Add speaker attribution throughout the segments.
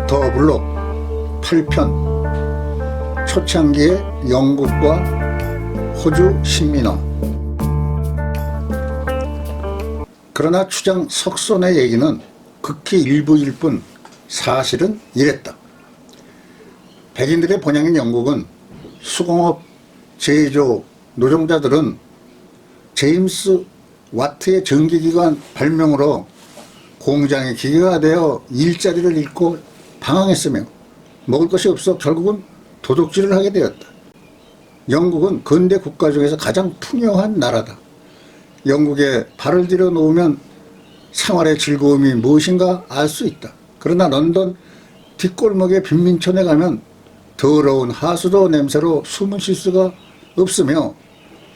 Speaker 1: 더블록 8편 초창기의 영국과 호주 식민화. 그러나 추장 석손의 얘기는 극히 일부일 뿐 사실은 이랬다. 백인들의 본향인 영국은 수공업, 제조, 노동자들은 제임스 와트의 전기기관 발명으로 공장이 기계화되어 일자리를 잃고 방황했으며 먹을 것이 없어 결국은 도둑질을 하게 되었다. 영국은 근대 국가 중에서 가장 풍요한 나라다. 영국에 발을 들여 놓으면 생활의 즐거움이 무엇인가 알 수 있다. 그러나 런던 뒷골목의 빈민촌에 가면 더러운 하수도 냄새로 숨을 쉴 수가 없으며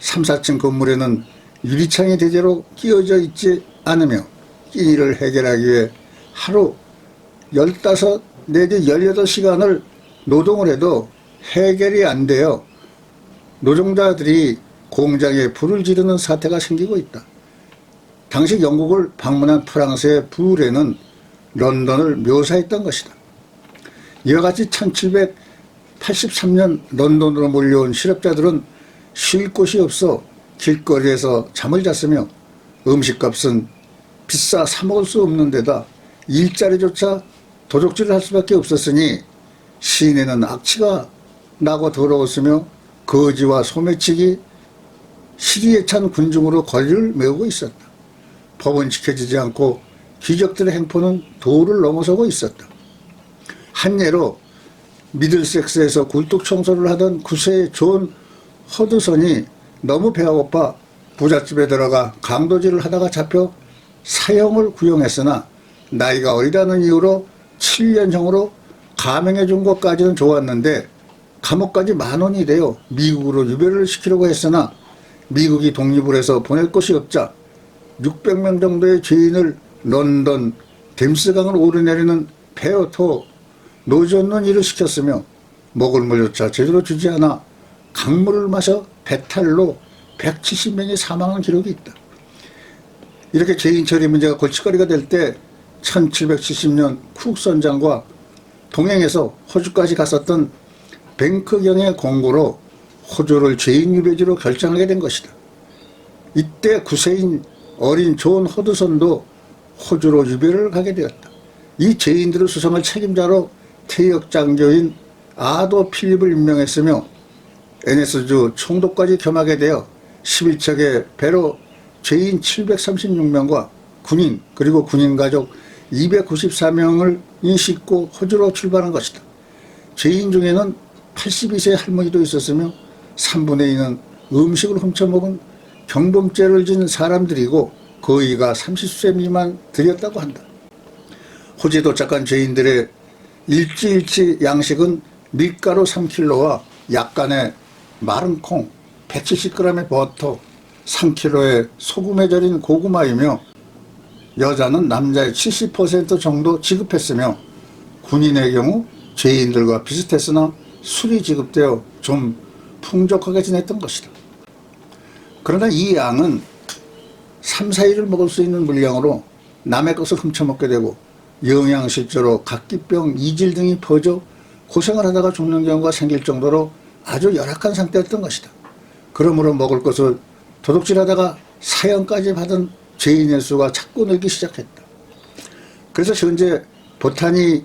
Speaker 1: 3, 4층 건물에는 유리창이 대대로 끼워져 있지 않으며 끼니를 해결하기 위해 하루 15 내지 18시간을 노동을 해도 해결이 안 되어 노동자들이 공장에 불을 지르는 사태가 생기고 있다. 당시 영국을 방문한 프랑스의 부레는 런던을 묘사했던 것이다. 이와 같이 1783년 런던으로 몰려온 실업자들은 쉴 곳이 없어 길거리에서 잠을 잤으며 음식값은 비싸 사 먹을 수 없는 데다 일자리조차 도둑질을 할 수밖에 없었으니 시내는 악취가 나고 더러웠으며 거지와 소매치기, 시리에 찬 군중으로 거리를 메우고 있었다. 법은 지켜지지 않고 귀족들의 행포는 도를 넘어서고 있었다. 한 예로 미들섹스에서 굴뚝 청소를 하던 9세의 존 허드선이 너무 배가 고파 부잣집에 들어가 강도질을 하다가 잡혀 사형을 구형했으나 나이가 어리다는 이유로 7년형으로 감형해 준 것까지는 좋았는데 감옥까지 10,000원이 되어 미국으로 유배를 시키려고 했으나 미국이 독립을 해서 보낼 곳이 없자 600명 정도의 죄인을 런던 댐스강을 오르내리는 페어토 노젓는 일을 시켰으며 먹을 물조차 제대로 주지 않아 강물을 마셔 배탈로 170명이 사망한 기록이 있다. 이렇게 죄인 처리 문제가 골칫거리가 될 때 1770년 쿡 선장과 동행해서 호주까지 갔었던 뱅크경의 공고로 호주를 죄인 유배지로 결정하게 된 것이다. 이때 9세인 어린 존 허드선도 호주로 유배를 가게 되었다. 이 죄인들을 수성할 책임자로 퇴역 장교인 아도 필립을 임명했으며 NS주 총독까지 겸하게 되어 11척의 배로 죄인 736명과 군인 그리고 군인 가족 294명을 싣고 호주로 출발한 것이다. 죄인 중에는 82세 할머니도 있었으며 3분의 2는 음식을 훔쳐먹은 경범죄를 진 사람들이고 거의가 30세 미만들이었다고 한다. 호주에 도착한 죄인들의 일주일치 양식은 밀가루 3kg와 약간의 마른 콩, 170g의 버터, 3kg의 소금에 절인 고구마이며 여자는 남자의 70% 정도 지급했으며 군인의 경우 죄인들과 비슷했으나 술이 지급되어 좀 풍족하게 지냈던 것이다. 그러나 이 양은 3, 4일을 먹을 수 있는 물량으로 남의 것을 훔쳐먹게 되고 영양실조로 각기병, 이질 등이 퍼져 고생을 하다가 죽는 경우가 생길 정도로 아주 열악한 상태였던 것이다. 그러므로 먹을 것을 도둑질하다가 사형까지 받은 죄인의 수가 자꾸 늘기 시작했다. 그래서 현재 보타니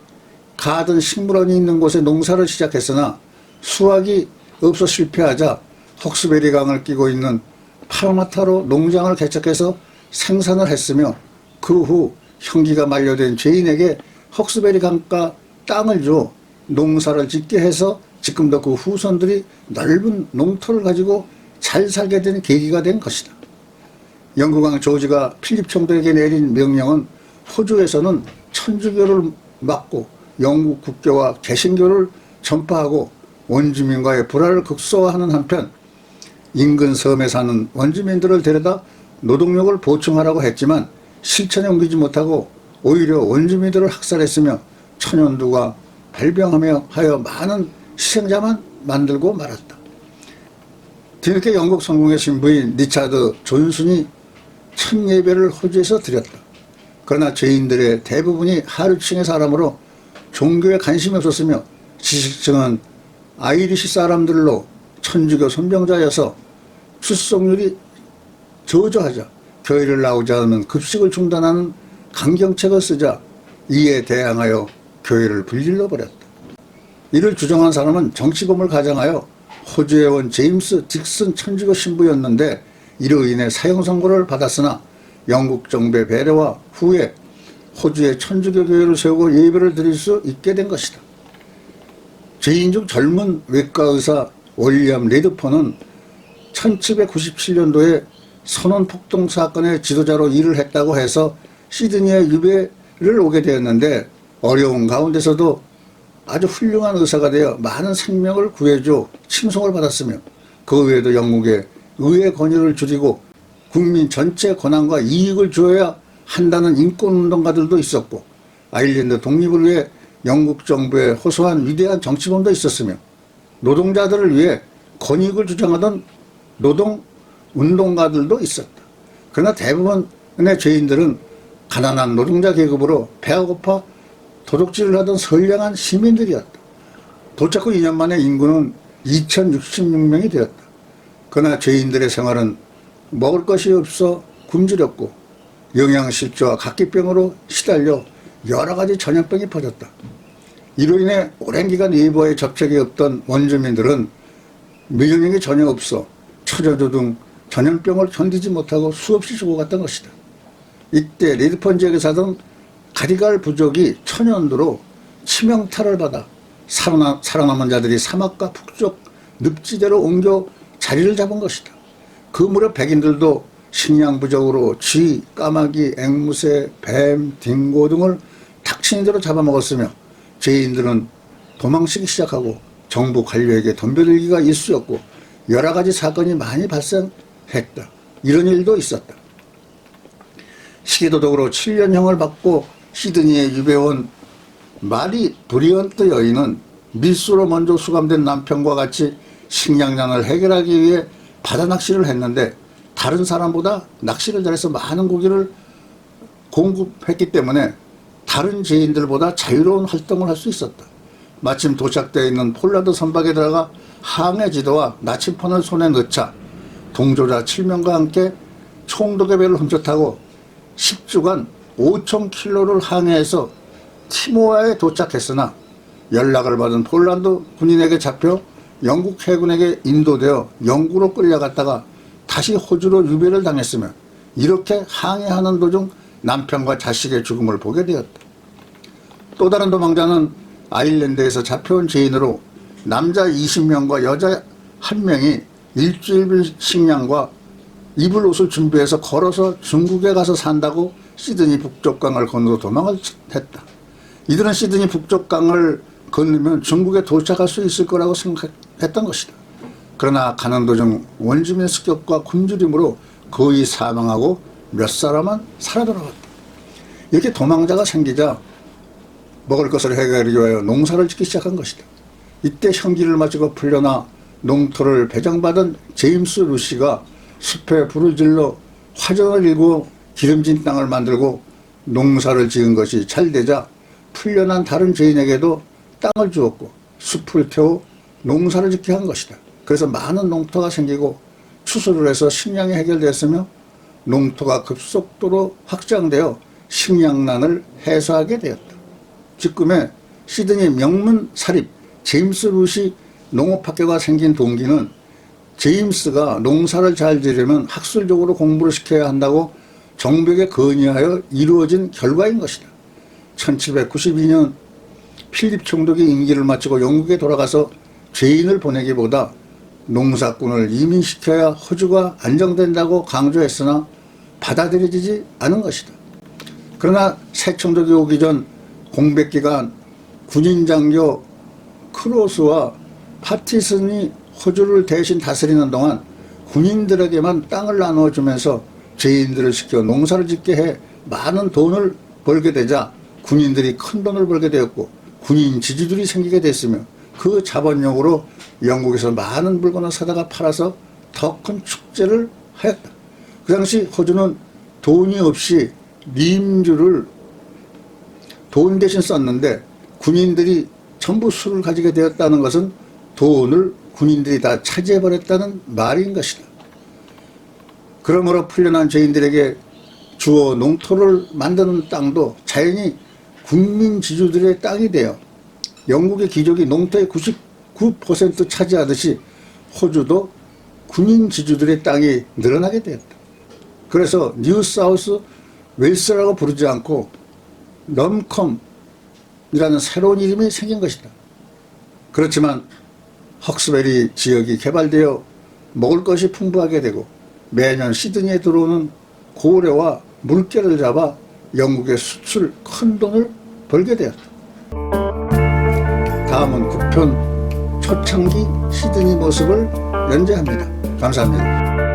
Speaker 1: 가든 식물원이 있는 곳에 농사를 시작했으나 수확이 없어 실패하자 헉스베리 강을 끼고 있는 파라마타로 농장을 개척해서 생산을 했으며 그 후 형기가 만료된 죄인에게 헉스베리 강가 땅을 줘 농사를 짓게 해서 지금도 그 후손들이 넓은 농토를 가지고 잘 살게 된 계기가 된 것이다. 영국왕 조지가 필립 총독에게 내린 명령은 호주에서는 천주교를 막고 영국 국교와 개신교를 전파하고 원주민과의 불화를 극소화하는 한편 인근 섬에 사는 원주민들을 데려다 노동력을 보충하라고 했지만 실천에 옮기지 못하고 오히려 원주민들을 학살했으며 천연두가 발병하며 하여 많은 희생자만 만들고 말았다. 뒤늦게 영국 성공의 신부인 리차드 존슨이 첫 예배를 호주에서 드렸다. 그러나 죄인들의 대부분이 하류층의 사람으로 종교에 관심이 없었으며 지식층은 아이리시 사람들로 천주교 선병자여서 출석률이 저조하자 교회를 나오지 않으면 급식을 중단하는 강경책을 쓰자 이에 대항하여 교회를 불질러 버렸다. 이를 주장한 사람은 정치범을 가장하여 호주에 온 제임스 딕슨 천주교 신부였는데 이로 인해 사형 선고를 받았으나 영국 정부의 배려와 후에 호주에 천주교 교회를 세우고 예배를 드릴 수 있게 된 것이다. 죄인 중 젊은 외과의사 윌리엄 레드폰은 1797년도에 선원 폭동 사건의 지도자로 일을 했다고 해서 시드니에 유배를 오게 되었는데 어려운 가운데서도 아주 훌륭한 의사가 되어 많은 생명을 구해줘 칭송을 받았으며 그 외에도 영국의 의회 권위를 줄이고 국민 전체 권한과 이익을 주어야 한다는 인권운동가들도 있었고 아일랜드 독립을 위해 영국 정부에 호소한 위대한 정치범도 있었으며 노동자들을 위해 권익을 주장하던 노동운동가들도 있었다. 그러나 대부분의 죄인들은 가난한 노동자 계급으로 배가 고파 도둑질을 하던 선량한 시민들이었다. 도착 후 2년 만에 인구는 2066명이 되었다. 그러나 죄인들의 생활은 먹을 것이 없어 굶주렸고 영양실조와 각기병으로 시달려 여러 가지 전염병이 퍼졌다. 이로 인해 오랜 기간 예보에 접촉이 없던 원주민들은 면역력이 전혀 없어 초저도 등 전염병을 견디지 못하고 수없이 죽어갔던 것이다. 이때 레드폰 지역에 사던 가리갈 부족이 천연두로 치명타를 받아 살아남은 자들이 사막과 북쪽 늪지대로 옮겨 자리를 잡은 것이다. 그 무렵 백인들도 식량 부족으로 쥐, 까마귀, 앵무새, 뱀, 딩고 등을 닥치는 대로 잡아먹었으며 죄인들은 도망치기 시작하고 정부 관료에게 덤벼들기가 일쑤였고 여러 가지 사건이 많이 발생했다. 이런 일도 있었다. 시기도덕으로 7년형을 받고 시드니에 유배온 마리 브리언트 여인은 밀수로 먼저 수감된 남편과 같이 식량난을 해결하기 위해 바다 낚시를 했는데 다른 사람보다 낚시를 잘해서 많은 고기를 공급했기 때문에 다른 죄인들보다 자유로운 활동을 할 수 있었다. 마침 도착되어 있는 폴라드 선박에 들어가 항해 지도와 나침판을 손에 넣자 동조자 7명과 함께 총독의 배를 훔쳐타고 10주간 5,000킬로를 항해해서 티모아에 도착했으나 연락을 받은 폴란드 군인에게 잡혀 영국 해군에게 인도되어 영국으로 끌려갔다가 다시 호주로 유배를 당했으며 이렇게 항해하는 도중 남편과 자식의 죽음을 보게 되었다. 또 다른 도망자는 아일랜드에서 잡혀온 죄인으로 남자 20명과 여자 1명이 일주일 식량과 입을 옷을 준비해서 걸어서 중국에 가서 산다고 시드니 북쪽강을 건너 도망을 했다. 이들은 시드니 북쪽강을 건너면 중국에 도착할 수 있을 거라고 생각했던 것이다. 그러나 가는 도중 원주민 습격과 굶주림으로 거의 사망하고 몇 사람은 살아 돌아갔다. 이렇게 도망자가 생기자 먹을 것을 해결하기 위하여 농사를 짓기 시작한 것이다. 이때 형기를 마치고 풀려나 농토를 배정받은 제임스 루시가 숲에 불을 질러 화전을 일고 기름진 땅을 만들고 농사를 지은 것이 잘 되자 풀려난 다른 죄인에게도 땅을 주었고 숲을 태워 농사를 짓게 한 것이다. 그래서 많은 농토가 생기고 추수를 해서 식량이 해결됐으며 농토가 급속도로 확장되어 식량난을 해소하게 되었다. 지금의 시드니 명문 사립 제임스 루시 농업학교가 생긴 동기는 제임스가 농사를 잘 지으려면 학술적으로 공부를 시켜야 한다고 정부에게 건의하여 이루어진 결과인 것이다. 1792년 필립 총독이 임기를 마치고 영국에 돌아가서 죄인을 보내기보다 농사꾼을 이민시켜야 호주가 안정된다고 강조했으나 받아들여지지 않은 것이다. 그러나 새 총독이 오기 전 공백기간 군인 장교 크로스와 파티슨이 호주를 대신 다스리는 동안 군인들에게만 땅을 나누어주면서 죄인들을 시켜 농사를 짓게 해 많은 돈을 벌게 되자 군인들이 큰 돈을 벌게 되었고 군인 지주들이 생기게 됐으며 그 자본력으로 영국에서 많은 물건을 사다가 팔아서 더 큰 축제를 하였다. 그 당시 호주는 돈이 없이 림주를 돈 대신 썼는데 군인들이 전부 술을 가지게 되었다는 것은 돈을 군인들이 다 차지해버렸다는 말인 것이다. 그러므로 풀려난 죄인들에게 주어 농토를 만드는 땅도 자연히 국민 지주들의 땅이 되어 영국의 귀족이 농토의 99% 차지하듯이 호주도 군인 지주들의 땅이 늘어나게 되었다. 그래서 뉴사우스 웨일스라고 부르지 않고 럼컴이라는 새로운 이름이 생긴 것이다. 그렇지만 헉스베리 지역이 개발되어 먹을 것이 풍부하게 되고 매년 시드니에 들어오는 고래와 물개를 잡아 영국에 수출 큰 돈을 벌게 되었다. 다음은 9편 초창기 시드니 모습을 연재합니다. 감사합니다.